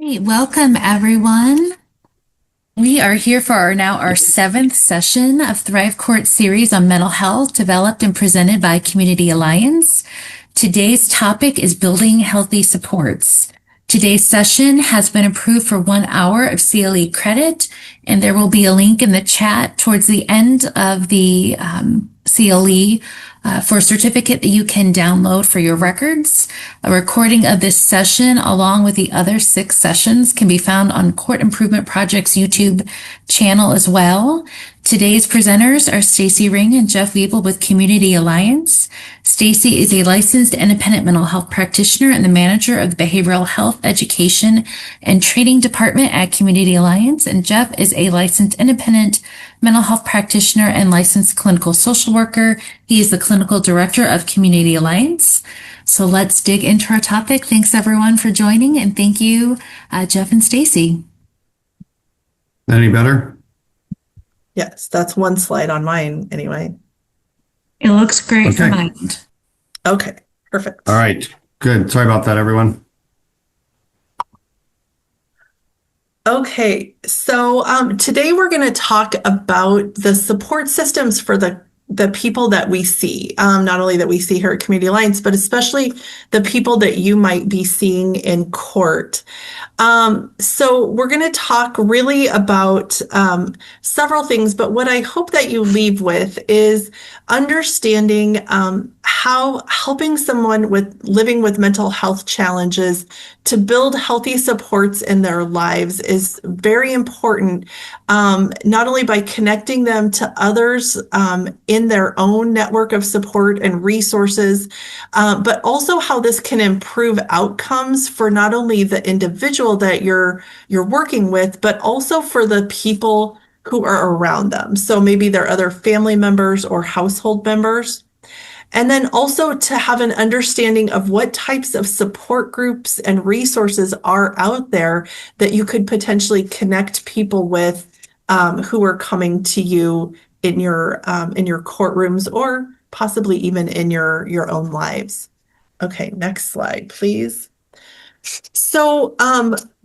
Hey, welcome everyone. We are here for our seventh session of Thrive Court series on mental health, developed and presented by Community Alliance. Today's topic is building healthy supports. Today's session has been approved for 1 hour of CLE credit, and there will be a link in the chat towards the end of the CLE for a certificate that you can download for your records. A recording of this session, along with the other 6 sessions, can be found on Court Improvement Project's YouTube channel as well. Today's presenters are Stacy Ring and Jeff Weeble with Community Alliance. Stacy is a licensed independent mental health practitioner and the manager of the Behavioral Health Education and Training Department at Community Alliance, and Jeff is a licensed independent mental health practitioner and licensed clinical social worker. He is the clinical director of Community Alliance. So let's dig into our topic. Thanks everyone for joining, and thank you, Jeff and Stacy. Any better? Yes, that's one slide on mine anyway. It looks great for Okay. mine. Okay, perfect. All right. Good. Sorry about that, everyone. Okay, so today we're going to talk about the support systems for the people that we see, not only that we see here at Community Alliance, but especially the people that you might be seeing in court. So we're going to talk really about several things, but what I hope that you leave with is understanding how helping someone with living with mental health challenges to build healthy supports in their lives is very important, not only by connecting them to others in their own network of support and resources, but also how this can improve outcomes for not only the individual that you're working with, but also for the people who are around them. So maybe they're other family members or household members. And then also to have an understanding of what types of support groups and resources are out there that you could potentially connect people with who are coming to you in your courtrooms or possibly even in your own lives. Okay, next slide, please. So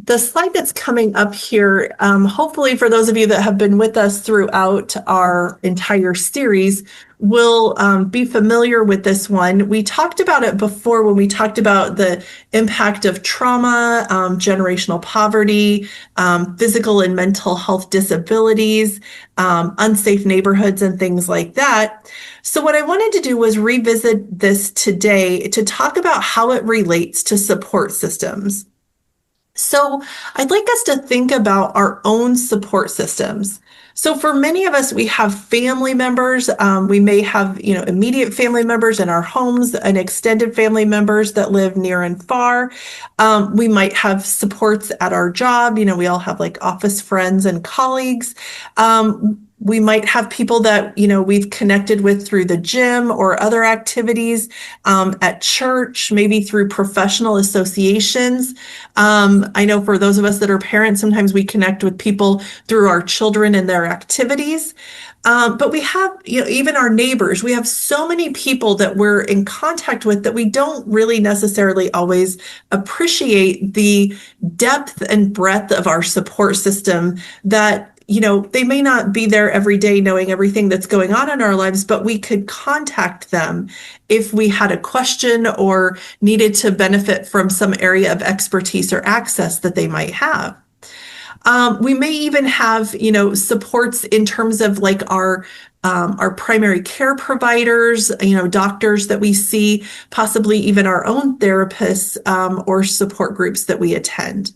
the slide that's coming up here, hopefully for those of you that have been with us throughout our entire series, will be familiar with this one. We talked about it before when we talked about the impact of trauma, generational poverty, physical and mental health disabilities, unsafe neighborhoods, and things like that. So what I wanted to do was revisit this today to talk about how it relates to support systems. So I'd like us to think about our own support systems. So for many of us, we have family members. We may have, immediate family members in our homes and extended family members that live near and far. We might have supports at our job. We all have like office friends and colleagues. We might have people that, we've connected with through the gym or other activities, at church, maybe through professional associations. I know for those of us that are parents, sometimes we connect with people through our children and their activities. But we have, even our neighbors, we have so many people that we're in contact with that we don't really necessarily always appreciate the depth and breadth of our support system that they may not be there every day knowing everything that's going on in our lives, but we could contact them if we had a question or needed to benefit from some area of expertise or access that they might have. We may even have, supports in terms of like our primary care providers, doctors that we see, possibly even our own therapists, or support groups that we attend.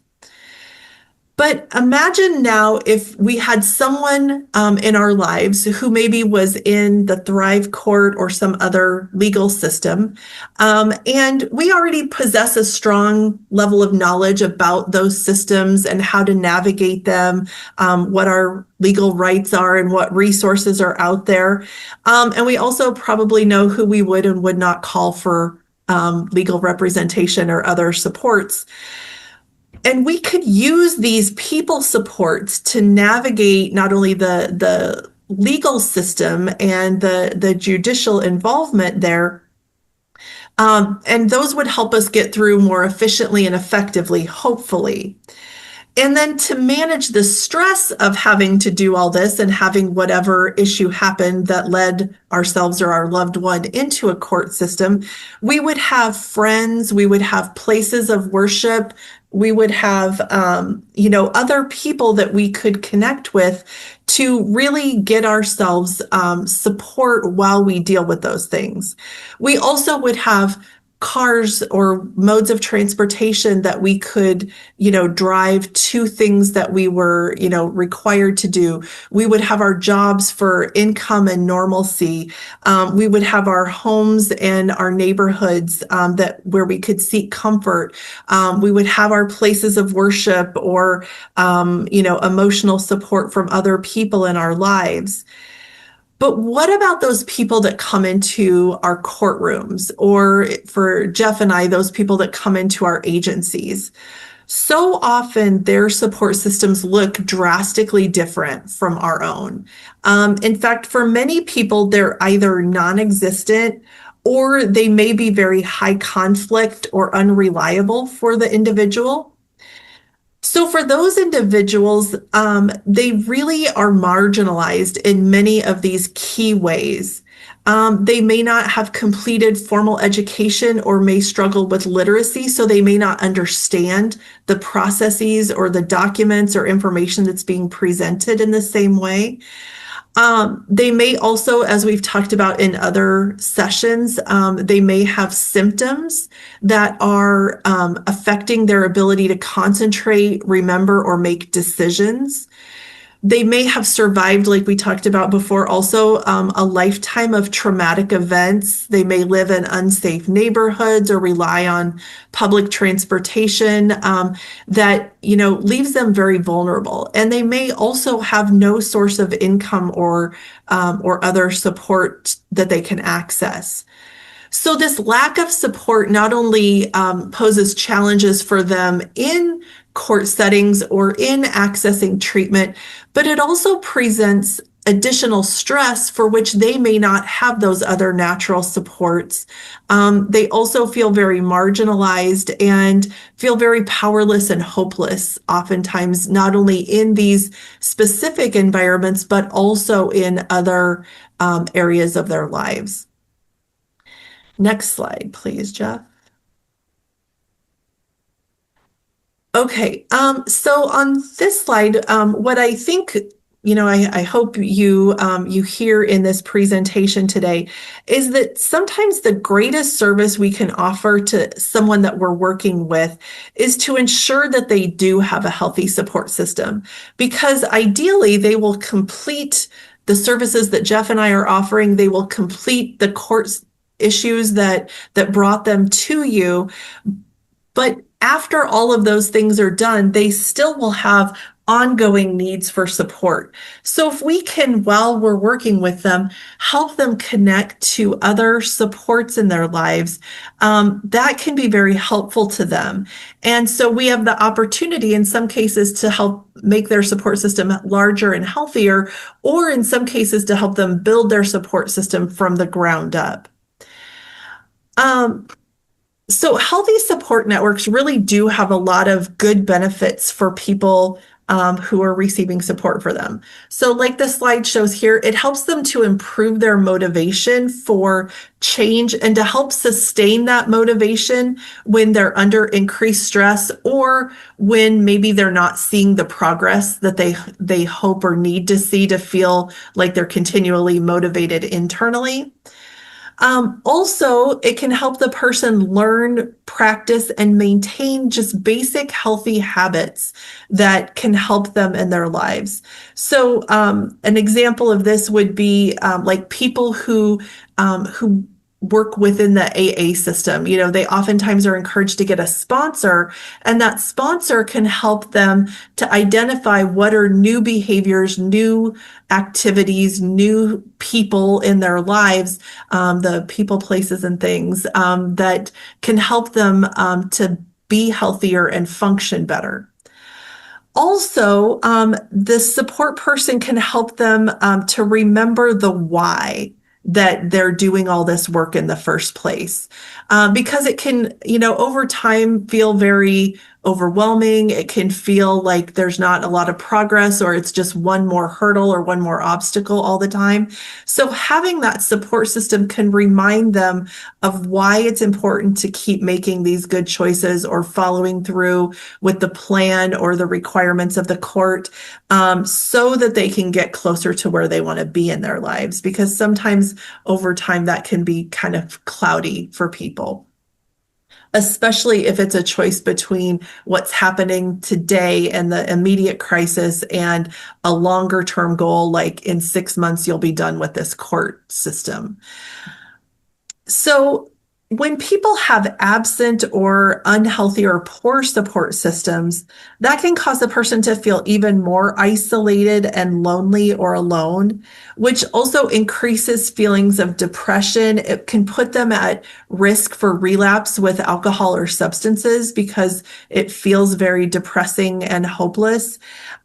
But imagine now if we had someone in our lives who maybe was in the Thrive Court or some other legal system, and we already possess a strong level of knowledge about those systems and how to navigate them, what our legal rights are and what resources are out there. And we also probably know who we would and would not call for legal representation or other supports. And we could use these people supports to navigate not only the legal system and the judicial involvement there, And those would help us get through more efficiently and effectively, hopefully. And then to manage the stress of having to do all this and having whatever issue happened that led ourselves or our loved one into a court system, we would have friends, we would have places of worship, we would have, other people that we could connect with to really get ourselves support while we deal with those things. We also would have cars or modes of transportation that we could, drive to things that we were, required to do. We would have our jobs for income and normalcy. We would have our homes and our neighborhoods where we could seek comfort. We would have our places of worship or, emotional support from other people in our lives. But what about those people that come into our courtrooms, or for Jeff and I, those people that come into our agencies? So often their support systems look drastically different from our own. In fact, for many people, they're either non-existent or they may be very high conflict or unreliable for the individual. So for those individuals, they really are marginalized in many of these key ways. They may not have completed formal education or may struggle with literacy, so they may not understand the processes or the documents or information that's being presented in the same way. They may also, as we've talked about in other sessions, they may have symptoms that are affecting their ability to concentrate, remember, or make decisions. They may have survived, like we talked about before, also a lifetime of traumatic events. They may live in unsafe neighborhoods or rely on public transportation that, leaves them very vulnerable. And they may also have no source of income or other support that they can access. So this lack of support not only poses challenges for them in court settings or in accessing treatment, but it also presents additional stress for which they may not have those other natural supports. They also feel very marginalized and feel very powerless and hopeless, oftentimes, not only in these specific environments, but also in other areas of their lives. Next slide, please, Jeff. Okay, so on this slide, what I think, I hope you hear in this presentation today is that sometimes the greatest service we can offer to someone that we're working with is to ensure that they do have a healthy support system, because ideally they will complete the services that Jeff and I are offering. They will complete the court issues that brought them to you. But after all of those things are done, they still will have ongoing needs for support. So if we can, while we're working with them, help them connect to other supports in their lives, that can be very helpful to them. And so we have the opportunity in some cases to help make their support system larger and healthier, or in some cases to help them build their support system from the ground up. So healthy support networks really do have a lot of good benefits for people who are receiving support for them. So like the slide shows here, it helps them to improve their motivation for change and to help sustain that motivation when they're under increased stress, or when maybe they're not seeing the progress that they hope or need to see to feel like they're continually motivated internally. Also, it can help the person learn, practice, and maintain just basic healthy habits that can help them in their lives. So, an example of this would be like people who work within the AA system. They oftentimes are encouraged to get a sponsor, and that sponsor can help them to identify what are new behaviors, new activities, new people in their lives, the people, places, and things that can help them to be healthier and function better. Also, the support person can help them to remember the why. that they're doing all this work in the first place. Because it can, over time feel very overwhelming. It can feel like there's not a lot of progress, or it's just one more hurdle or one more obstacle all the time. So having that support system can remind them of why it's important to keep making these good choices or following through with the plan or the requirements of the court, so that they can get closer to where they want to be in their lives. Because sometimes over time that can be kind of cloudy for people, especially if it's a choice between what's happening today and the immediate crisis and a longer term goal, like in 6 months, you'll be done with this court system. So when people have absent or unhealthy or poor support systems, that can cause a person to feel even more isolated and lonely or alone, which also increases feelings of depression. It can put them at risk for relapse with alcohol or substances because it feels very depressing and hopeless.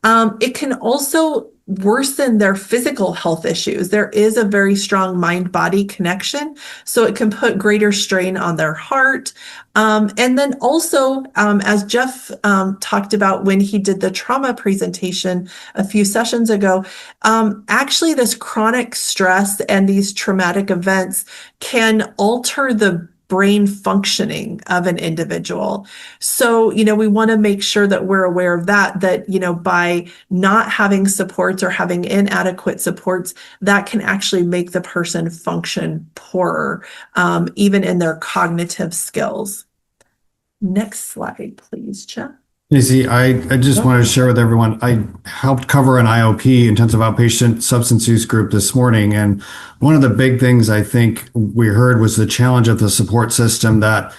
It can also worsen their physical health issues. There is a very strong mind-body connection, so it can put greater strain on their heart. And then also, as Jeff talked about when he did the trauma presentation a few sessions ago, actually this chronic stress and these traumatic events can alter the brain functioning of an individual. So, we want to make sure that we're aware of that, by not having supports or having inadequate supports, that can actually make the person function poorer, even in their cognitive skills. Next slide, please, Jeff. Casey, I just wanted to share with everyone, I helped cover an IOP, intensive outpatient substance use group this morning. And one of the big things I think we heard was the challenge of the support system, that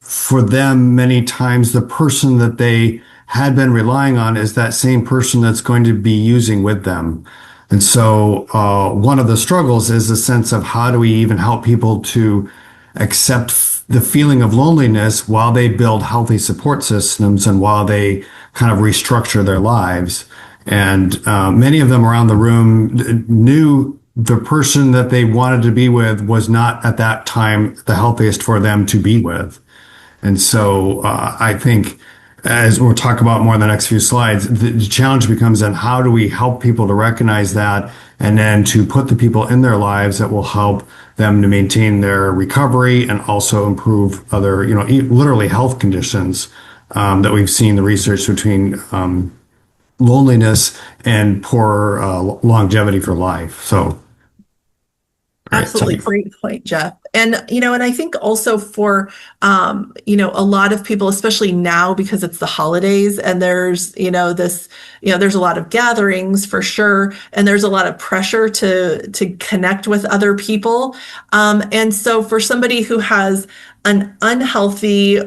for them, many times the person that they had been relying on is that same person that's going to be using with them. And so one of the struggles is the sense of how do we even help people to accept the feeling of loneliness while they build healthy support systems and while they kind of restructure their lives. And many of them around the room knew the person that they wanted to be with was not at that time the healthiest for them to be with. And so I think, as we'll talk about more in the next few slides, the challenge becomes then how do we help people to recognize that and then to put the people in their lives that will help them to maintain their recovery and also improve other, literally health conditions that we've seen the research between loneliness and poor longevity for life. So. Absolutely. Great point, Jeff. And, and I think also for, a lot of people, especially now because it's the holidays and there's, there's a lot of gatherings for sure. And there's a lot of pressure to connect with other people. And so for somebody who has an unhealthy,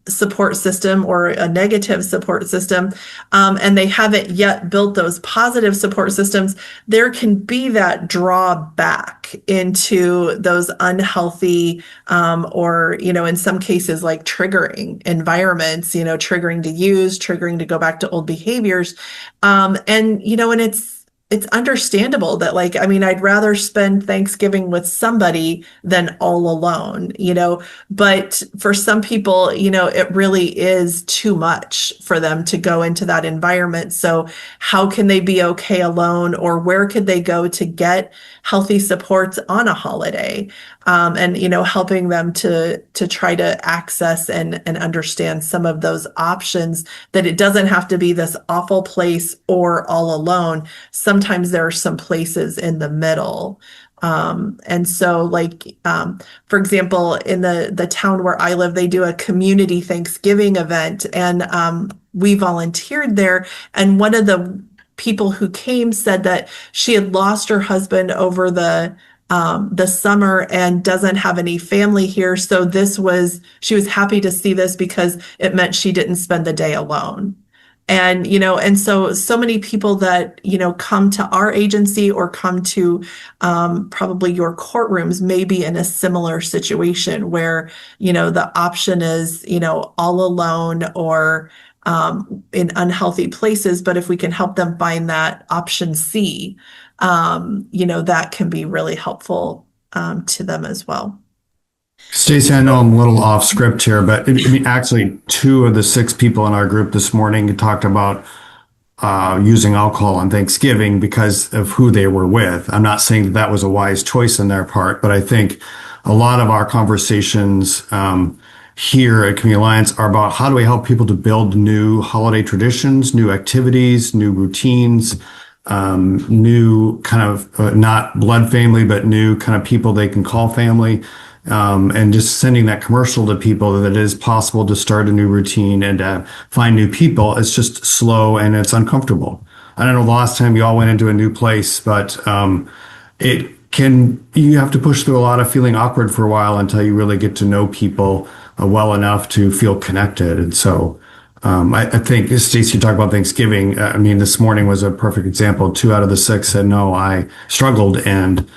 support system or a negative support system, and they haven't yet built those positive support systems, there can be that drawback into those unhealthy, or, in some cases like triggering environments, triggering to use, triggering to go back to old behaviors. And it's understandable that I'd rather spend Thanksgiving with somebody than all alone, but for some people, it really is too much for them to go into that environment. So how can they be okay alone, or where could they go to get healthy supports on a holiday? And, helping them to try to access and understand some of those options, that it doesn't have to be this awful place or all alone. Sometimes there are some places in the middle. And so for example, in the town where I live, they do a community Thanksgiving event, and we volunteered there. And one of the people who came said that she had lost her husband over the summer and doesn't have any family here. So she was happy to see this because it meant she didn't spend the day alone. And, and so many people that, come to our agency or come to probably your courtrooms may be in a similar situation where, the option is, all alone or in unhealthy places. But if we can help them find that option C, that can be really helpful to them as well. Stacey, I know I'm a little off script here, but actually, 2 of the 6 people in our group this morning talked about using alcohol on Thanksgiving because of who they were with. I'm not saying that that was a wise choice on their part, but I think a lot of our conversations here at Community Alliance are about how do we help people to build new holiday traditions, new activities, new routines, new kind of not blood family, but new kind of people they can call family. And just sending that commercial to people that it is possible to start a new routine and find new people. It's just slow and it's uncomfortable. I don't know the last time you all went into a new place, but you have to push through a lot of feeling awkward for a while until you really get to know people well enough to feel connected. And so I think, Stacey, you talk about Thanksgiving. This morning was a perfect example. 2 out of the 6 said, no, I struggled and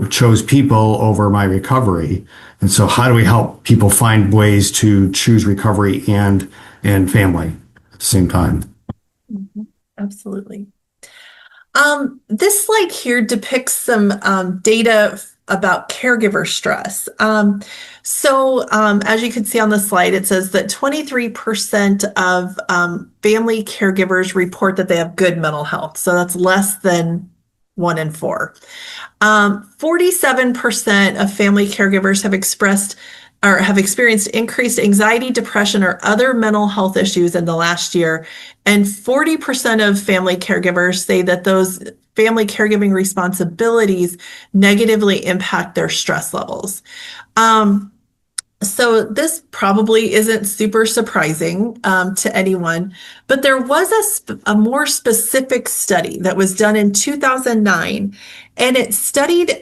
chose people over my recovery. And so how do we help people find ways to choose recovery and family at the same time? Mm-hmm. Absolutely. This slide here depicts some data about caregiver stress. As you can see on the slide, it says that 23% of family caregivers report that they have good mental health. So that's less than 1 in 4. 47% of family caregivers have expressed or have experienced increased anxiety, depression, or other mental health issues in the last year. And 40% of family caregivers say that those family caregiving responsibilities negatively impact their stress levels. So this probably isn't super surprising to anyone, but there was a more specific study that was done in 2009, and it studied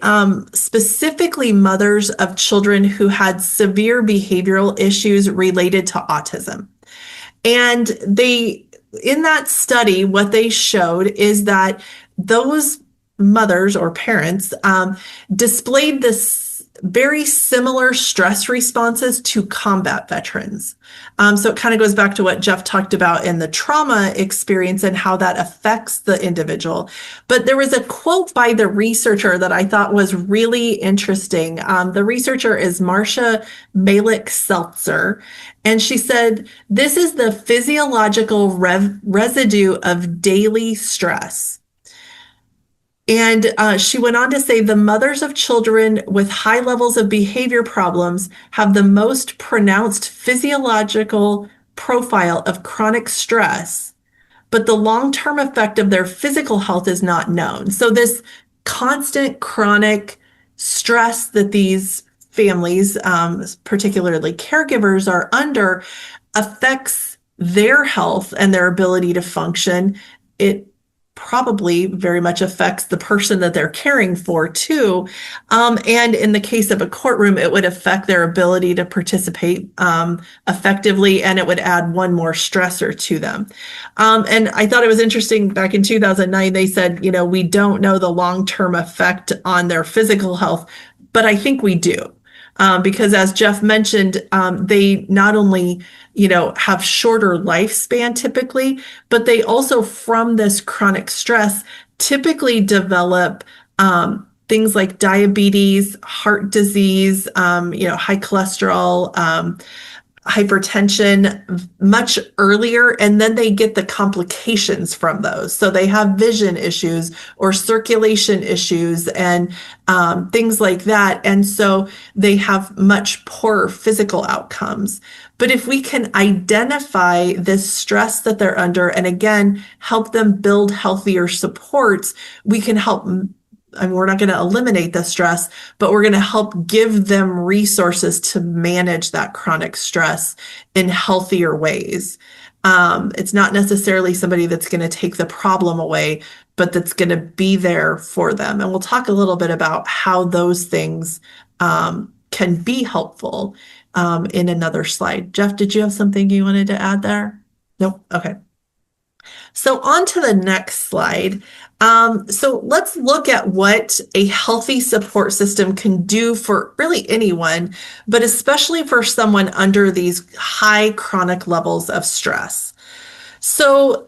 specifically mothers of children who had severe behavioral issues related to autism. And in that study, what they showed is that those mothers or parents displayed this very similar stress responses to combat veterans. So it kind of goes back to what Jeff talked about in the trauma experience and how that affects the individual. But there was a quote by the researcher that I thought was really interesting. The researcher is Marcia Malik-Seltzer, and she said, "This is the physiological residue of daily stress." And she went on to say the mothers of children with high levels of behavior problems have the most pronounced physiological profile of chronic stress, but the long-term effect of their physical health is not known. So this constant chronic stress that these families, particularly caregivers, are under affects their health and their ability to function. It probably very much affects the person that they're caring for too. And in the case of a courtroom, it would affect their ability to participate effectively, and it would add one more stressor to them. And I thought it was interesting, back in 2009, they said, we don't know the long-term effect on their physical health, but I think we do. Because as Jeff mentioned, they not only have shorter lifespan typically, but they also, from this chronic stress, typically develop things like diabetes, heart disease, high cholesterol, hypertension much earlier, and then they get the complications from those. So they have vision issues or circulation issues and things like that. And so they have much poorer physical outcomes. But if we can identify this stress that they're under, and again, help them build healthier supports, we can help. We're not going to eliminate the stress, but we're going to help give them resources to manage that chronic stress in healthier ways. It's not necessarily somebody that's going to take the problem away, but that's going to be there for them. And we'll talk a little bit about how those things can be helpful in another slide. Jeff, did you have something you wanted to add there? Nope. Okay. So on to the next slide. So let's look at what a healthy support system can do for really anyone, but especially for someone under these high chronic levels of stress. So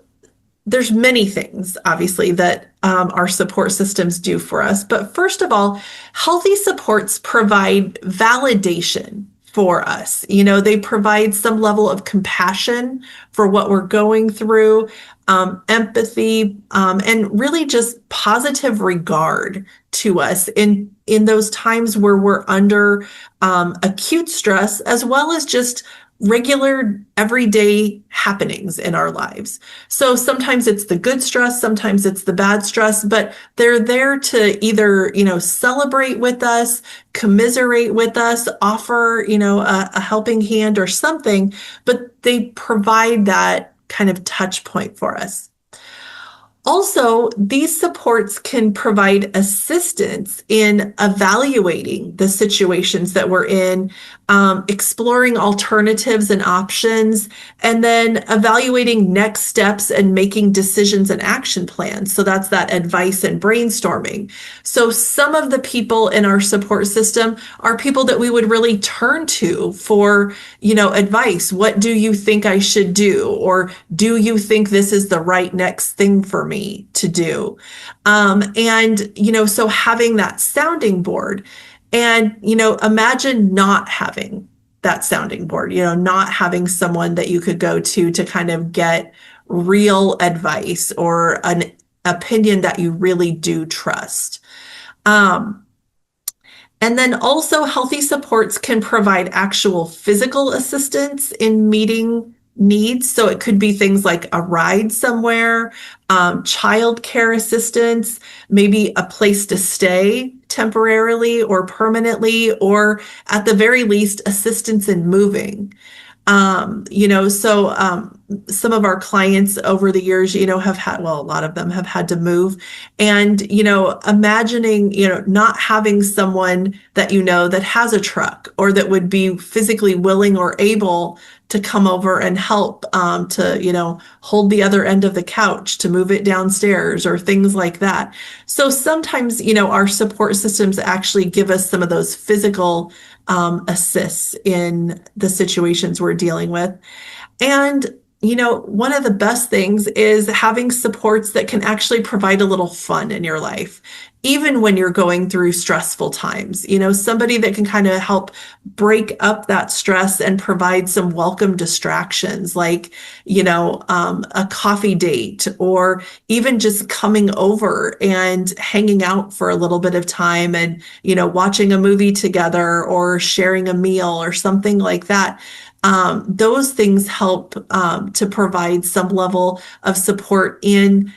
there's many things, obviously, that our support systems do for us. But first of all, healthy supports provide validation for us. They provide some level of compassion for what we're going through, empathy, and really just positive regard to us in those times where we're under acute stress, as well as just regular everyday happenings in our lives. So sometimes it's the good stress, sometimes it's the bad stress, but they're there to either, celebrate with us, commiserate with us, offer, a helping hand or something, but they provide that kind of touch point for us. Also, these supports can provide assistance in evaluating the situations that we're in, exploring alternatives and options, and then evaluating next steps and making decisions and action plans. So that's that advice and brainstorming. So some of the people in our support system are people that we would really turn to for, advice. What do you think I should do? Or do you think this is the right next thing for me to do? So having that sounding board, and, imagine not having that sounding board, not having someone that you could go to kind of get real advice or an opinion that you really do trust. And then also healthy supports can provide actual physical assistance in meeting needs. So it could be things like a ride somewhere, child care assistance, maybe a place to stay temporarily or permanently, or at the very least, assistance in moving. Some of our clients over the years, have had, well, a lot of them have had to move, and, imagining, not having someone that, that has a truck or that would be physically willing or able to come over and help, to, hold the other end of the couch, to move it downstairs or things like that. So sometimes, our support systems actually give us some of those physical assists in the situations we're dealing with. And, one of the best things is having supports that can actually provide a little fun in your life, even when you're going through stressful times. Somebody that can kind of help break up that stress and provide some welcome distractions, like, a coffee date, or even just coming over and hanging out for a little bit of time and, watching a movie together or sharing a meal or something like that. Those things help to provide some level of support in,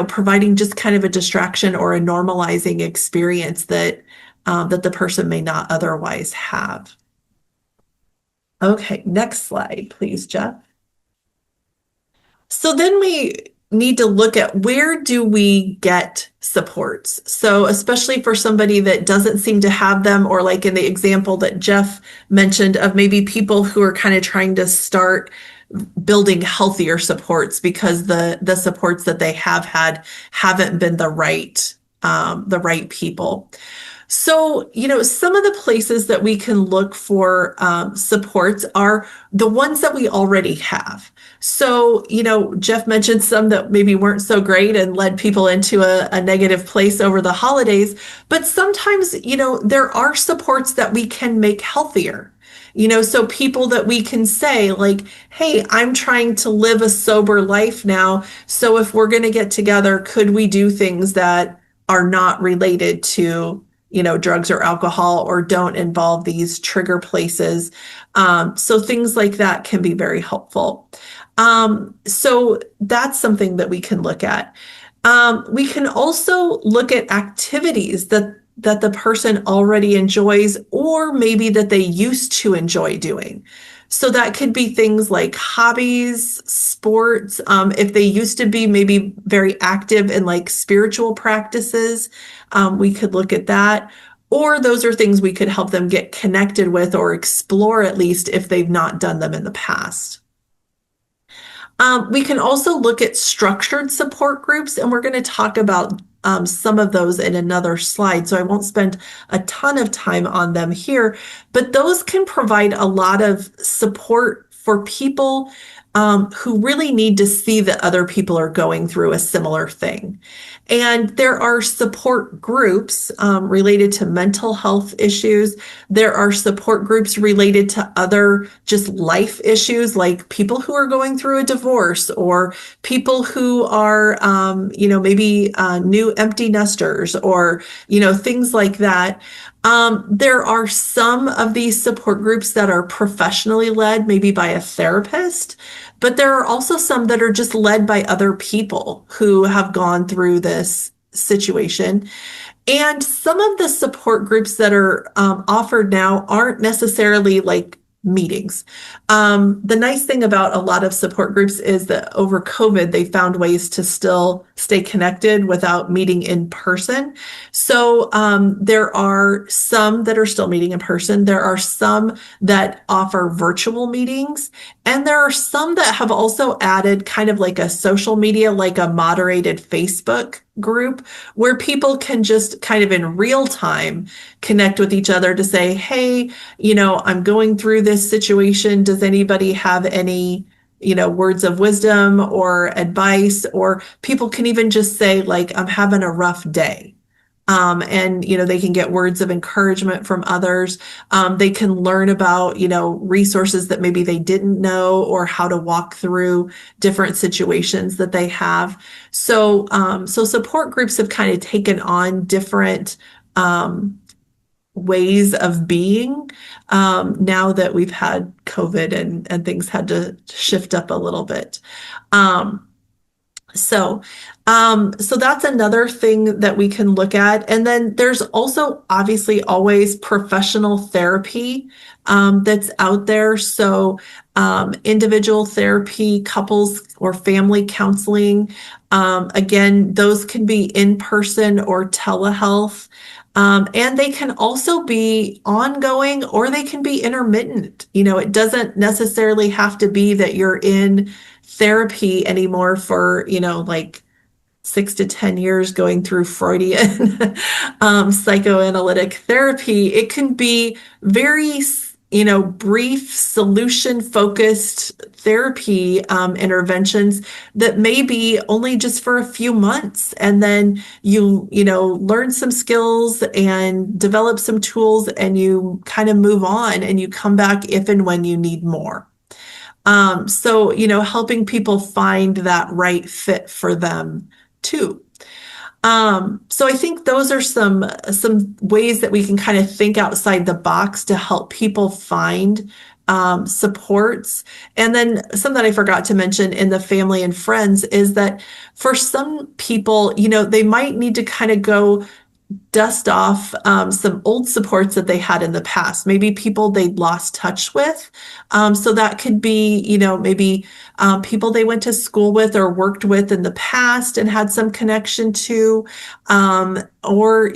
providing just kind of a distraction or a normalizing experience that the person may not otherwise have. Okay, next slide, please, Jeff. So then we need to look at, where do we get supports? So especially for somebody that doesn't seem to have them, or like in the example that Jeff mentioned of maybe people who are kind of trying to start building healthier supports because the supports that they have had haven't been the right people. So, some of the places that we can look for supports are the ones that we already have. So, Jeff mentioned some that maybe weren't so great and led people into a negative place over the holidays. But sometimes, there are supports that we can make healthier. So people that we can say, like, hey, I'm trying to live a sober life now. So if we're going to get together, could we do things that are not related to, drugs or alcohol, or don't involve these trigger places? So things like that can be very helpful. So that's something that we can look at. We can also look at activities that the person already enjoys, or maybe that they used to enjoy doing. So that could be things like hobbies, sports. If they used to be maybe very active in like spiritual practices, we could look at that. Or those are things we could help them get connected with, or explore at least if they've not done them in the past. We can also look at structured support groups, and we're going to talk about some of those in another slide, so I won't spend a ton of time on them here, but those can provide a lot of support for people who really need to see that other people are going through a similar thing. And there are support groups related to mental health issues. There are support groups related to other just life issues, like people who are going through a divorce or people who are, maybe new empty nesters or, things like that. There are some of these support groups that are professionally led, maybe by a therapist, but there are also some that are just led by other people who have gone through this situation. And some of the support groups that are offered now aren't necessarily like meetings. The nice thing about a lot of support groups is that over COVID, they found ways to still stay connected without meeting in person. So there are some that are still meeting in person. There are some that offer virtual meetings. And there are some that have also added kind of like a social media, like a moderated Facebook group where people can just kind of in real time connect with each other to say, hey, I'm going through this situation. Does anybody have any, words of wisdom or advice? Or people can even just say, like, I'm having a rough day. And they can get words of encouragement from others. They can learn about, resources that maybe they didn't know or how to walk through different situations that they have. So support groups have kind of taken on different ways of being now that we've had COVID and things had to shift up a little bit. So that's another thing that we can look at. And then there's also obviously always professional therapy that's out there. So individual therapy, couples or family counseling. Again, those can be in person or telehealth. And they can also be ongoing or they can be intermittent. It doesn't necessarily have to be that you're in therapy anymore for, like 6 to 10 years going through Freudian psychoanalytic therapy. It can be very, brief solution focused therapy interventions that may be only just for a few months. And then you learn some skills and develop some tools and you kind of move on and you come back if and when you need more. So helping people find that right fit for them too. So I think those are some ways that we can kind of think outside the box to help people find supports. And then something that I forgot to mention in the family and friends is that for some people, they might need to kind of go dust off some old supports that they had in the past, maybe people they'd lost touch with. So that could be, maybe people they went to school with or worked with in the past and had some connection to, or,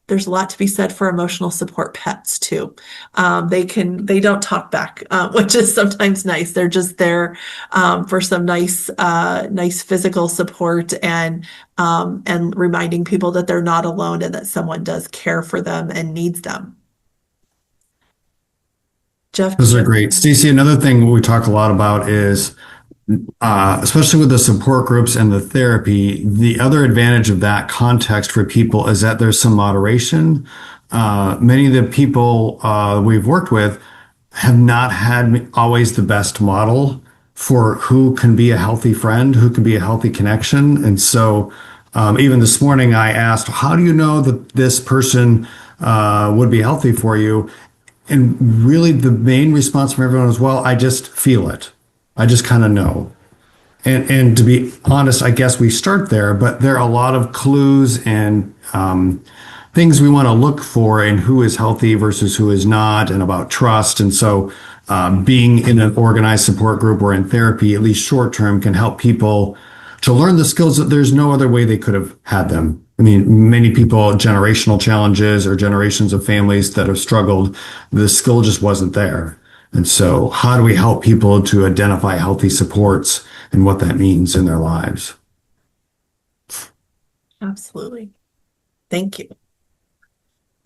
there's a lot to be said for emotional support pets too. They don't talk back, which is sometimes nice. They're just there for some nice physical support and reminding people that they're not alone and that someone does care for them and needs them. Jeff? Those are great. Stacey, another thing we talk a lot about is especially with the support groups and the therapy, the other advantage of that context for people is that there's some moderation. Many of the people we've worked with have not had always the best model for who can be a healthy friend, who can be a healthy connection. And so even this morning, I asked, how do you know that this person would be healthy for you? And really the main response from everyone was, well, I just feel it. I just kind of know. And to be honest, I guess we start there, but there are a lot of clues and things we want to look for in who is healthy versus who is not, and about trust. And so being in an organized support group or in therapy, at least short term, can help people to learn the skills that there's no other way they could have had them. I mean, many people, generational challenges or generations of families that have struggled, the skill just wasn't there. And so how do we help people to identify healthy supports and what that means in their lives? Absolutely. Thank you.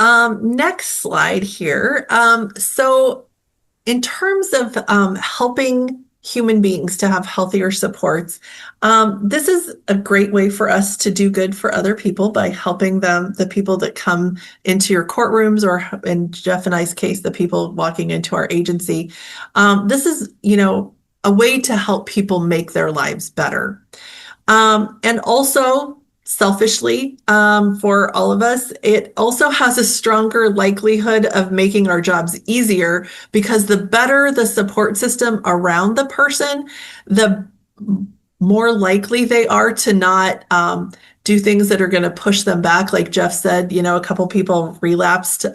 Next slide here. So in terms of helping human beings to have healthier supports. This is a great way for us to do good for other people by helping them, the people that come into your courtrooms, or in Jeff and I's case, the people walking into our agency. This is, a way to help people make their lives better. And also, selfishly, for all of us, it also has a stronger likelihood of making our jobs easier, because the better the support system around the person, the more likely they are to not do things that are going to push them back. Like Jeff said, a couple people relapsed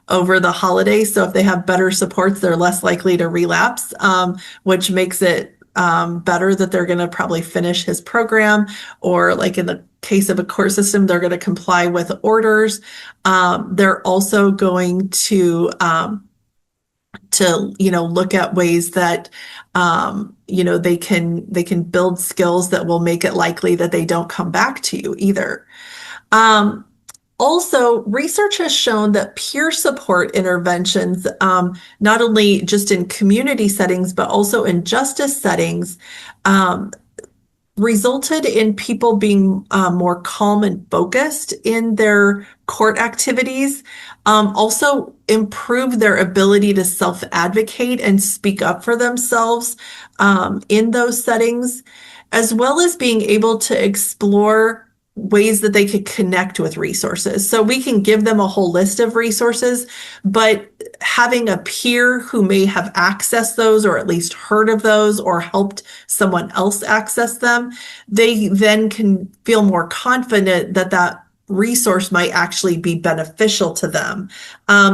over the holidays. So if they have better supports, they're less likely to relapse, which makes it better that they're going to probably finish his program, or like in the case of a court system, they're going to comply with orders. They're also going to look at ways that they can build skills that will make it likely that they don't come back to you either. Also, research has shown that peer support interventions, not only just in community settings, but also in justice settings, resulted in people being more calm and focused in their court activities, also improve their ability to self-advocate and speak up for themselves in those settings, as well as being able to explore ways that they could connect with resources. So we can give them a whole list of resources, but having a peer who may have accessed those, or at least heard of those, or helped someone else access them, they then can feel more confident that that resource might actually be beneficial to them.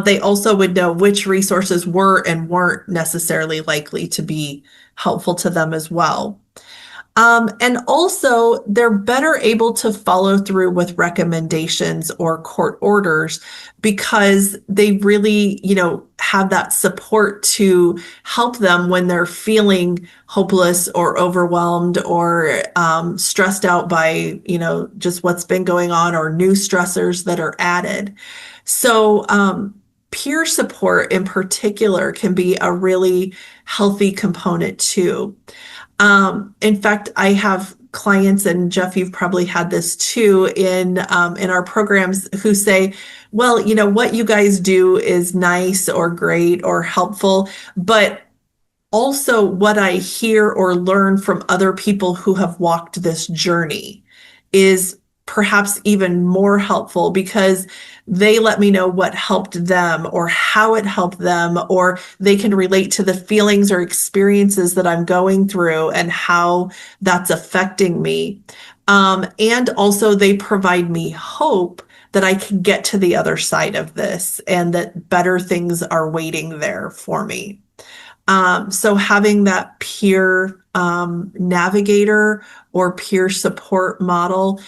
They also would know which resources were and weren't necessarily likely to be helpful to them as well. And also, they're better able to follow through with recommendations or court orders, because they really, have that support to help them when they're feeling hopeless or overwhelmed, or stressed out by, just what's been going on, or new stressors that are added. So, peer support in particular can be a really healthy component too. In fact, I have clients, and Jeff, you've probably had this too in our programs, who say, well, what you guys do is nice or great or helpful, but also what I hear or learn from other people who have walked this journey is perhaps even more helpful, because they let me know what helped them, or how it helped them, or they can relate to the feelings or experiences that I'm going through and how that's affecting me. And also they provide me hope that I can get to the other side of this, and that better things are waiting there for me. So having that peer navigator or peer support model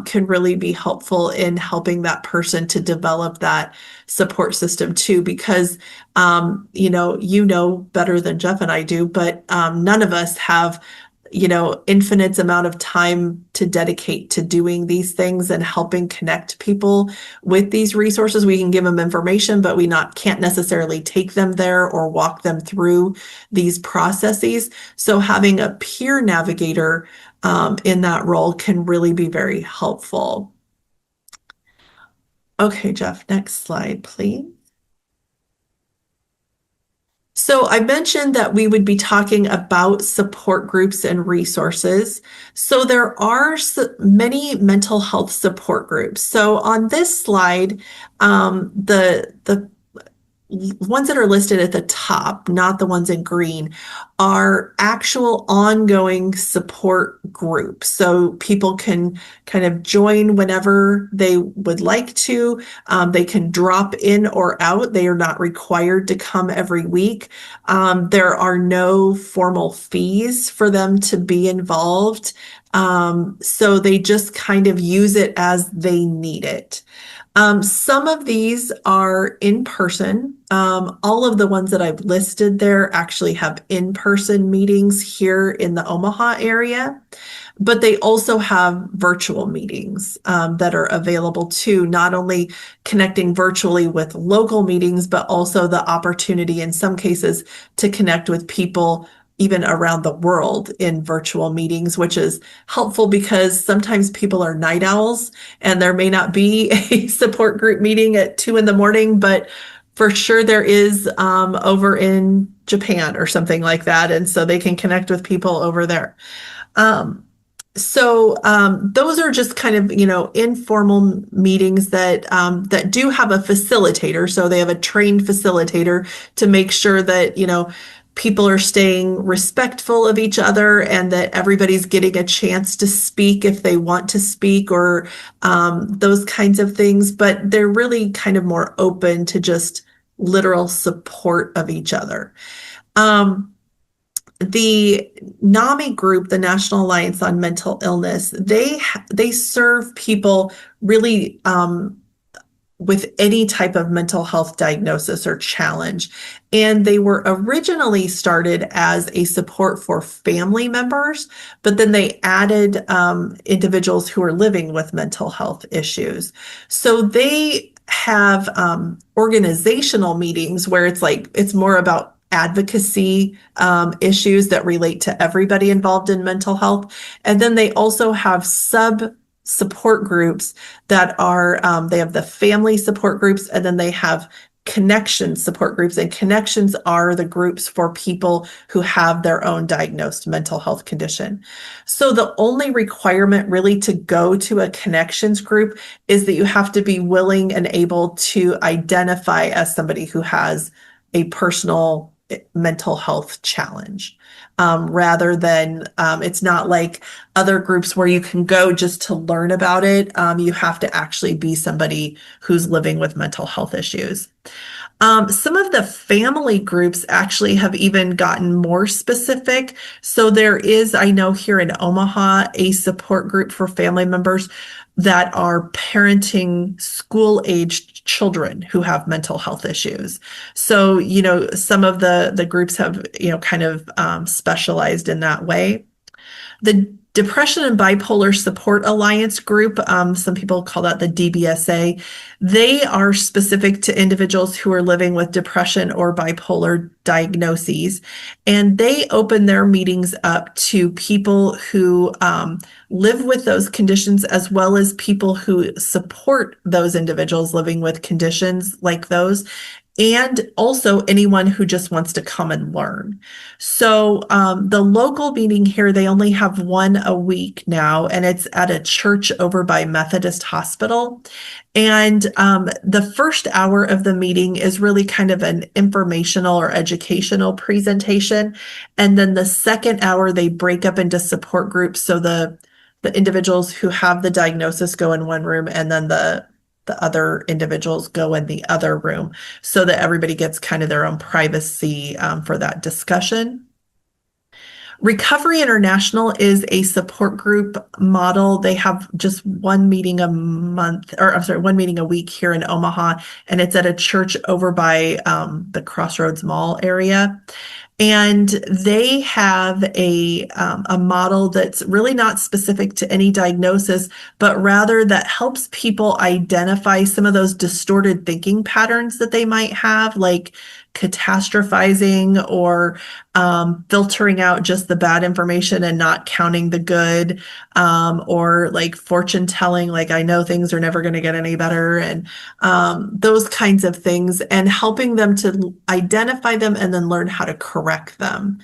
can really be helpful in helping that person to develop that support system too, because better than Jeff and I do, but none of us have infinite amount of time to dedicate to doing these things and helping connect people with these resources. We can give them information, but we can't necessarily take them there or walk them through these processes. So having a peer navigator in that role can really be very helpful. Okay, Jeff, next slide, please. So I mentioned that we would be talking about support groups and resources. So there are many mental health support groups. So on this slide, the ones that are listed at the top, not the ones in green, are actual ongoing support groups. So people can kind of join whenever they would like to. They can drop in or out. They are not required to come every week. There are no formal fees for them to be involved. So they just kind of use it as they need it. Some of these are in person. All of the ones that I've listed there actually have in-person meetings here in the Omaha area, but they also have virtual meetings that are available too, not only connecting virtually with local meetings, but also the opportunity in some cases to connect with people even around the world in virtual meetings, which is helpful because sometimes people are night owls and there may not be a support group meeting at 2 in the morning, but for sure there is over in Japan or something like that. And so they can connect with people over there. Those are just kind of, informal meetings that do have a facilitator. So they have a trained facilitator to make sure that, people are staying respectful of each other and that everybody's getting a chance to speak if they want to speak or those kinds of things. But they're really kind of more open to just literal support of each other. The NAMI group, the National Alliance on Mental Illness, they serve people really with any type of mental health diagnosis or challenge. And they were originally started as a support for family members, but then they added individuals who are living with mental health issues. So they have organizational meetings where it's more about advocacy issues that relate to everybody involved in mental health. And then they also have support groups that are, they have the family support groups, and then they have connection support groups. And connections are the groups for people who have their own diagnosed mental health condition. So the only requirement really to go to a connections group is that you have to be willing and able to identify as somebody who has a personal mental health challenge, rather than it's not like other groups where you can go just to learn about it. You have to actually be somebody who's living with mental health issues. Some of the family groups actually have even gotten more specific. So there is, I know here in Omaha, a support group for family members that are parenting school-aged children who have mental health issues. So, some of the groups have, kind of specialized in that way. The Depression and Bipolar Support Alliance group, some people call that the DBSA. They are specific to individuals who are living with depression or bipolar diagnoses, and they open their meetings up to people who live with those conditions, as well as people who support those individuals living with conditions like those, and also anyone who just wants to come and learn. So the local meeting here, they only have one a week now, and it's at a church over by Methodist Hospital. And the first hour of the meeting is really kind of an informational or educational presentation. And then the second hour, they break up into support groups. So the individuals who have the diagnosis go in one room, and then the other individuals go in the other room, so that everybody gets kind of their own privacy for that discussion. Recovery International is a support group model. They have just one meeting a month, or I'm sorry, one meeting a week here in Omaha, and it's at a church over by the Crossroads Mall area. And they have a model that's really not specific to any diagnosis, but rather that helps people identify some of those distorted thinking patterns that they might have, like catastrophizing or filtering out just the bad information and not counting the good, or like fortune telling, like I know things are never going to get any better, and those kinds of things, and helping them to identify them and then learn how to correct them.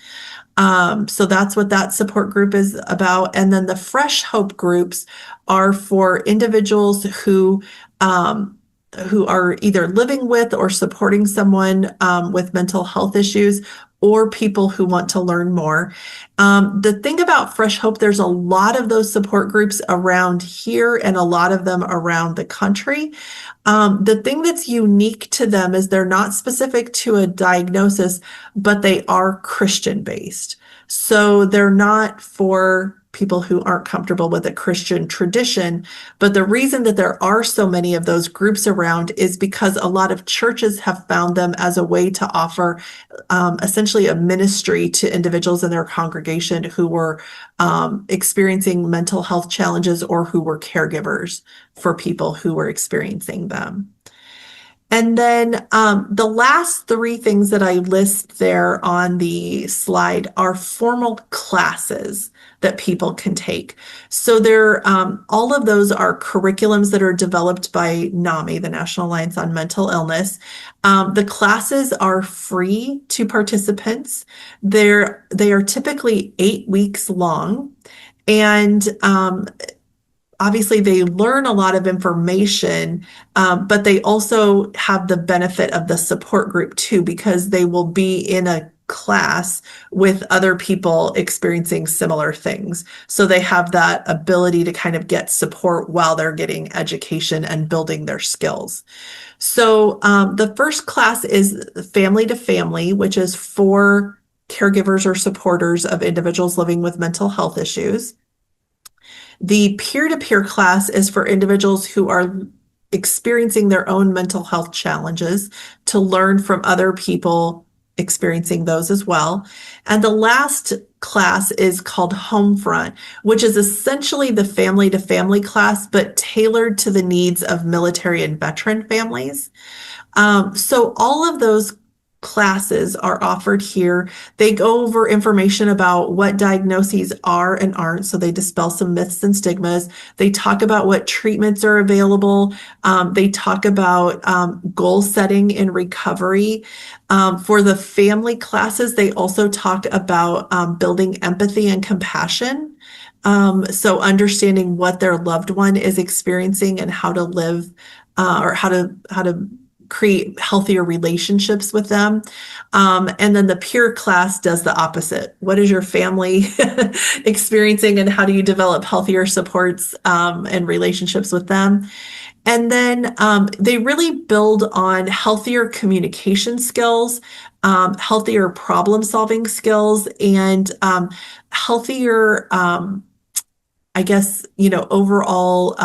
So that's what that support group is about. And then the Fresh Hope groups are for individuals who are either living with or supporting someone with mental health issues, or people who want to learn more. The thing about Fresh Hope, there's a lot of those support groups around here and a lot of them around the country. The thing that's unique to them is they're not specific to a diagnosis, but they are Christian-based. So they're not for people who aren't comfortable with a Christian tradition. But the reason that there are so many of those groups around is because a lot of churches have found them as a way to offer essentially a ministry to individuals in their congregation who were experiencing mental health challenges or who were caregivers for people who were experiencing them. And then the last three things that I list there on the slide are formal classes that people can take. So they're all of those are curriculums that are developed by NAMI, the National Alliance on Mental Illness. The classes are free to participants. They are typically 8 weeks long, and obviously they learn a lot of information, but they also have the benefit of the support group too, because they will be in a class with other people experiencing similar things. So they have that ability to kind of get support while they're getting education and building their skills. So the first class is Family to Family, which is for caregivers or supporters of individuals living with mental health issues. The peer-to-peer class is for individuals who are experiencing their own mental health challenges to learn from other people experiencing those as well. And the last class is called Homefront, which is essentially the family to family class, but tailored to the needs of military and veteran families. So all of those classes are offered here. They go over information about what diagnoses are and aren't, so they dispel some myths and stigmas. They talk about what treatments are available. They talk about goal setting in recovery. For the family classes, they also talk about building empathy and compassion. So understanding what their loved one is experiencing and how to live or how to create healthier relationships with them. And then the peer class does the opposite. What is your family experiencing and how do you develop healthier supports and relationships with them? And then they really build on healthier communication skills, healthier problem solving skills, and healthier, I guess, overall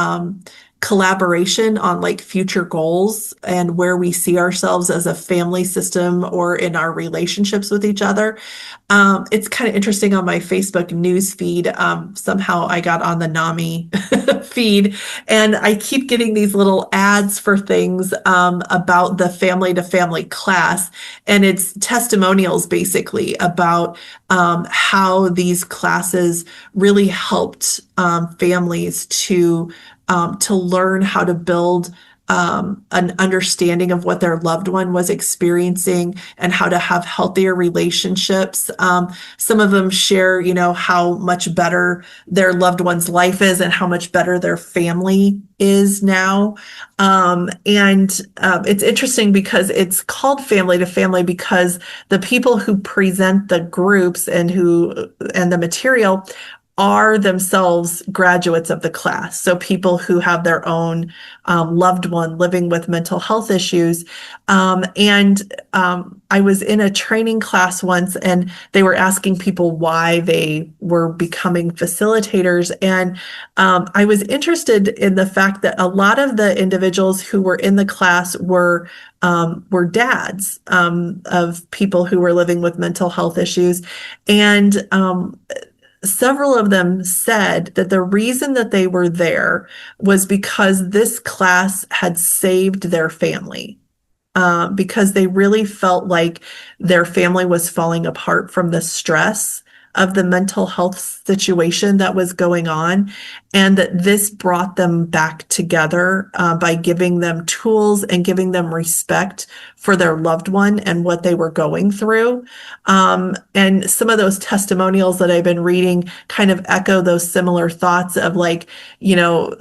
collaboration on like future goals and where we see ourselves as a family system or in our relationships with each other. It's kind of interesting on my Facebook news feed. Somehow I got on the NAMI feed and I keep getting these little ads for things about the family to family class. And it's testimonials basically about how these classes really helped families to learn how to build an understanding of what their loved one was experiencing and how to have healthier relationships. Some of them share, how much better their loved one's life is and how much better their family is now. It's interesting because it's called Family to Family because the people who present the groups and the material are themselves graduates of the class. So people who have their own loved one living with mental health issues. I was in a training class once and they were asking people why they were becoming facilitators. And I was interested in the fact that a lot of the individuals who were in the class were dads of people who were living with mental health issues. And several of them said that the reason that they were there was because this class had saved their family, because they really felt like their family was falling apart from the stress of the mental health situation that was going on, and that this brought them back together by giving them tools and giving them respect for their loved one and what they were going through. And some of those testimonials that I've been reading kind of echo those similar thoughts of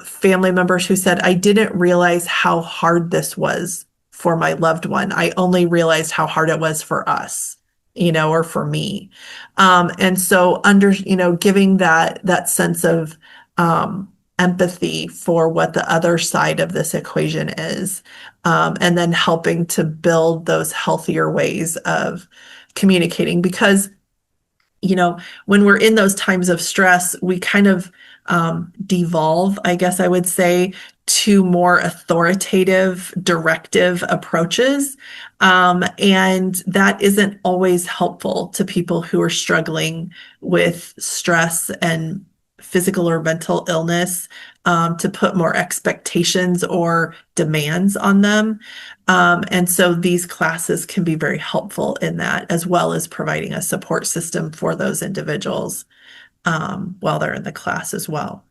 family members who said, I didn't realize how hard this was for my loved one. I only realized how hard it was for us, or for me. And so giving that sense of empathy for what the other side of this equation is, and then helping to build those healthier ways of communicating. Because, when we're in those times of stress, we kind of devolve, I guess I would say, to more authoritative, directive approaches. And that isn't always helpful to people who are struggling with stress and physical or mental illness, to put more expectations or demands on them. And so these classes can be very helpful in that, as well as providing a support system for those individuals while they're in the class as well.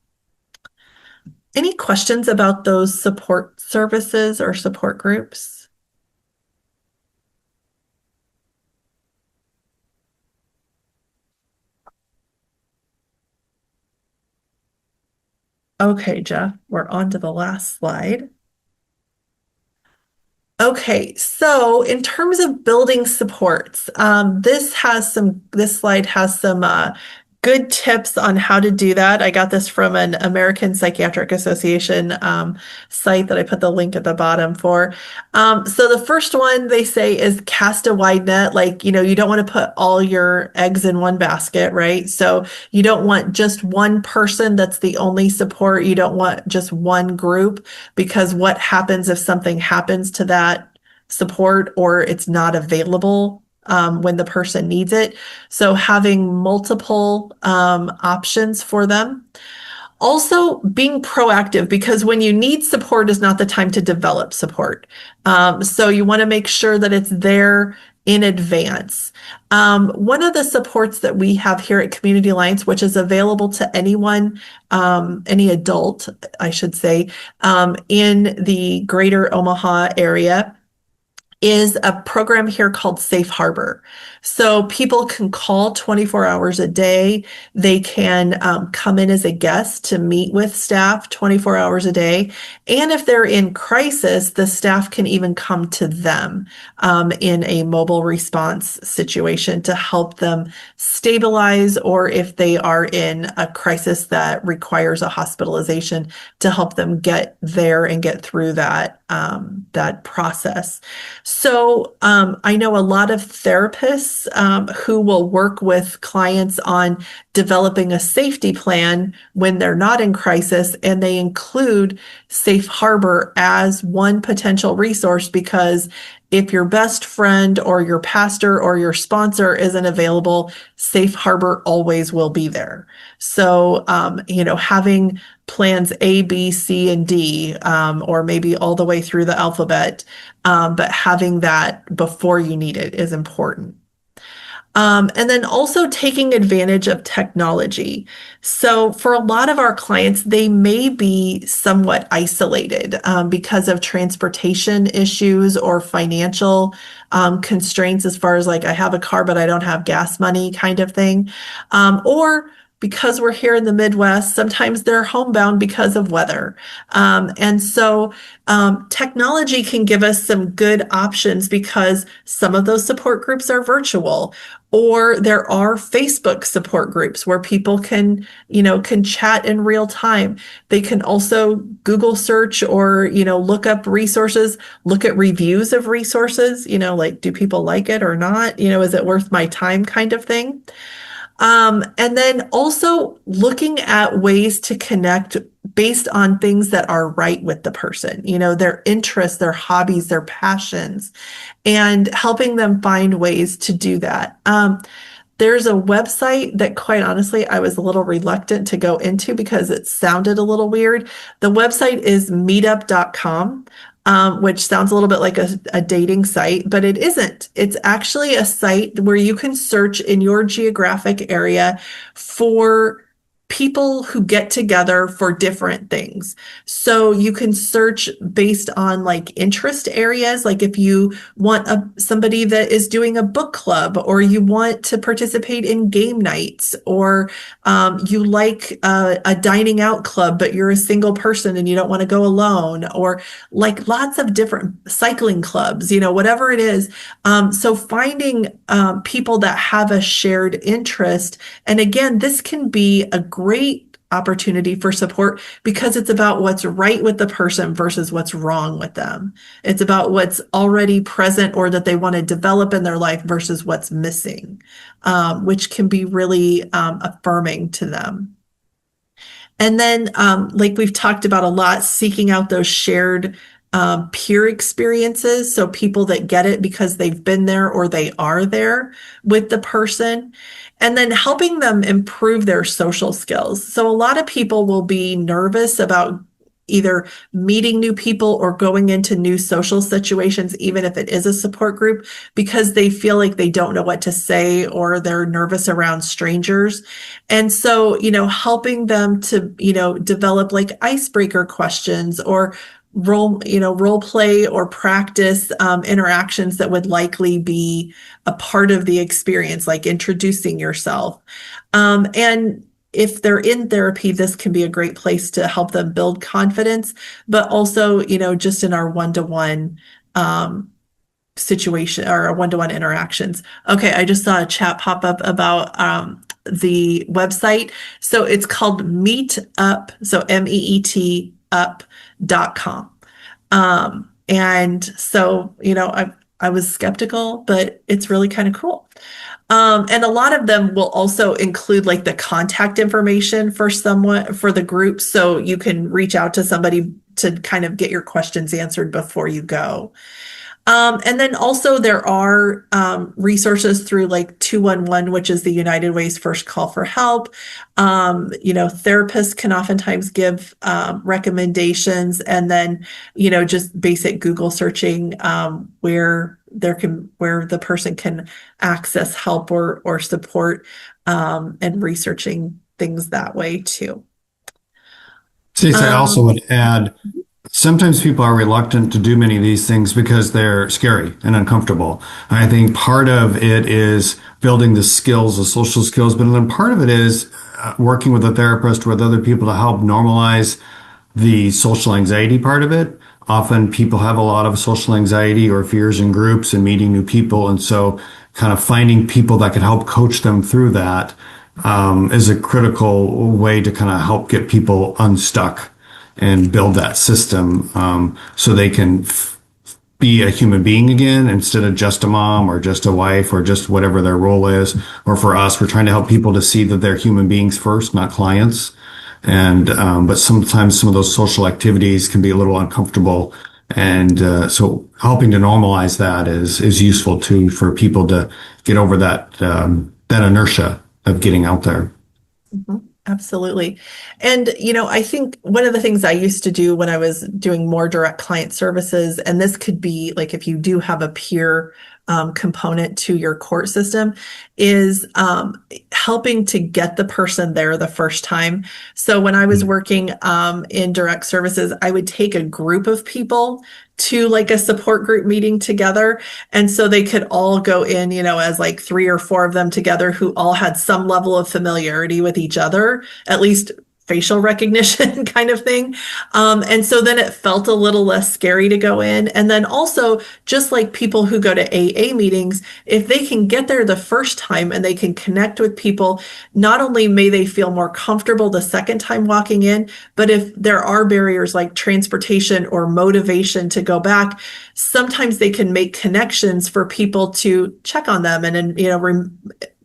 Any questions about those support services or support groups? Okay, Jeff, we're on to the last slide. Okay, so in terms of building supports, this slide has some good tips on how to do that. I got this from an American Psychiatric Association site that I put the link at the bottom for. So the first one they say is cast a wide net. Like, you don't want to put all your eggs in one basket, right? So you don't want just one person that's the only support. You don't want just one group, because what happens if something happens to that support or it's not available when the person needs it? So having multiple options for them. Also being proactive, because when you need support is not the time to develop support. So you want to make sure that it's there in advance. One of the supports that we have here at Community Alliance, which is available to anyone, any adult, I should say, in the greater Omaha area, is a program here called Safe Harbor. So people can call 24 hours a day. They can come in as a guest to meet with staff 24 hours a day. And if they're in crisis, the staff can even come to them in a mobile response situation to help them stabilize, or if they are in a crisis that requires a hospitalization, to help them get there and get through that process. So I know a lot of therapists who will work with clients on developing a safety plan when they're not in crisis, and they include Safe Harbor as one potential resource, because if your best friend or your pastor or your sponsor isn't available, Safe Harbor always will be there. So, having plans A, B, C, and D, or maybe all the way through the alphabet, but having that before you need it is important. And then also taking advantage of technology. So for a lot of our clients, they may be somewhat isolated because of transportation issues or financial constraints, as far as like, I have a car, but I don't have gas money kind of thing. Or because we're here in the Midwest, sometimes they're homebound because of weather. And so technology can give us some good options, because some of those support groups are virtual, or there are Facebook support groups where people can chat in real time. They can also Google search or, look up resources, look at reviews of resources, like, do people like it or not? Is it worth my time kind of thing? And then also looking at ways to connect based on things that are right with the person, their interests, their hobbies, their passions, and helping them find ways to do that. There's a website that, quite honestly, I was a little reluctant to go into because it sounded a little weird. The website is meetup.com. Which sounds a little bit like a dating site, but it isn't. It's actually a site where you can search in your geographic area for people who get together for different things. So you can search based on like interest areas, like if you want somebody that is doing a book club, or you want to participate in game nights, or you like a dining out club, but you're a single person and you don't want to go alone, or like lots of different cycling clubs, whatever it is. So finding people that have a shared interest. And again, this can be a great opportunity for support, because it's about what's right with the person versus what's wrong with them. It's about what's already present or that they want to develop in their life versus what's missing, which can be really affirming to them. And then, like we've talked about a lot, seeking out those shared peer experiences. So people that get it because they've been there or they are there with the person. And then helping them improve their social skills. So a lot of people will be nervous about either meeting new people or going into new social situations, even if it is a support group, because they feel like they don't know what to say or they're nervous around strangers. And so, helping them to, develop like icebreaker questions or role play or practice interactions that would likely be a part of the experience, like introducing yourself. And if they're in therapy, this can be a great place to help them build confidence, but also, just in our one-to-one situation or our one-to-one interactions. Okay, I just saw a chat pop up about the website. So it's called Meetup, so MEET up.com. And so, I was skeptical, but it's really kind of cool. And a lot of them will also include like the contact information for someone for the group. So you can reach out to somebody to kind of get your questions answered before you go. And then also there are resources through like 211, which is the United Way's first call for help. Therapists can oftentimes give recommendations, and then, just basic Google searching where the person can access help or support, and researching things that way too. Stace, I also would add, sometimes people are reluctant to do many of these things because they're scary and uncomfortable. I think part of it is building the skills, the social skills, but then part of it is working with a therapist, with other people to help normalize the social anxiety part of it. Often people have a lot of social anxiety or fears in groups and meeting new people. And so kind of finding people that can help coach them through that is a critical way to kind of help get people unstuck and build that system so they can be a human being again instead of just a mom or just a wife or just whatever their role is. Or for us, we're trying to help people to see that they're human beings first, not clients. And but sometimes some of those social activities can be a little uncomfortable. And so helping to normalize that is useful too for people to get over that inertia of getting out there. Mm-hmm. Absolutely. And, I think one of the things I used to do when I was doing more direct client services, and this could be like if you do have a peer component to your court system, is helping to get the person there the first time. So when I was working in direct services, I would take a group of people to like a support group meeting together. And so they could all go in, as like 3 or 4 of them together who all had some level of familiarity with each other, at least facial recognition kind of thing. And so then it felt a little less scary to go in. And then also, just like people who go to AA meetings, if they can get there the first time and they can connect with people, not only may they feel more comfortable the second time walking in, but if there are barriers like transportation or motivation to go back, sometimes they can make connections for people to check on them and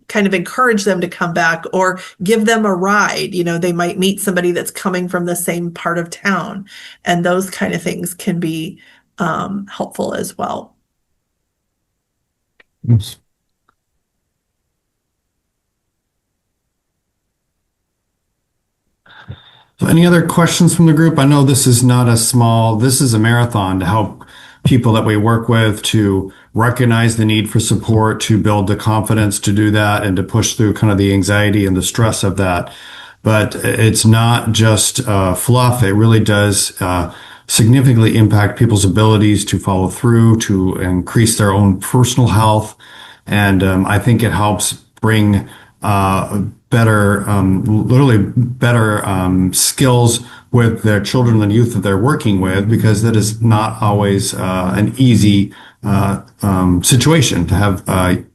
kind of encourage them to come back or give them a ride. They might meet somebody that's coming from the same part of town, and those kind of things can be helpful as well. Oops. So any other questions from the group? I know this is this is a marathon to help people that we work with to recognize the need for support, to build the confidence to do that and to push through kind of the anxiety and the stress of that. But it's not just fluff. It really does significantly impact people's abilities to follow through, to increase their own personal health. And I think it helps bring literally better skills with their children and youth that they're working with, because that is not always an easy situation to have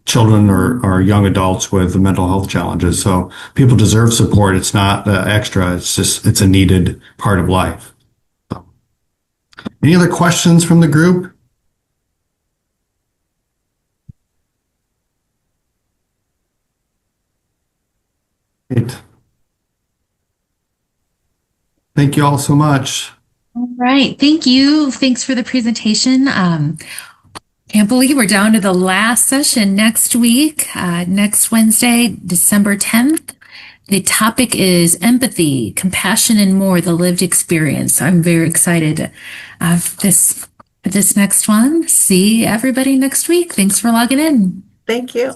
children or young adults with mental health challenges. So people deserve support. It's not extra. It's a needed part of life. So, any other questions from the group? Great. Thank you all so much. Right. Thank you. Thanks for the presentation. Can't believe we're down to the last session next week, next Wednesday, December 10th. The topic is empathy, compassion, and more, the lived experience. I'm very excited this next one. See everybody next week. Thanks for logging in. Thank you.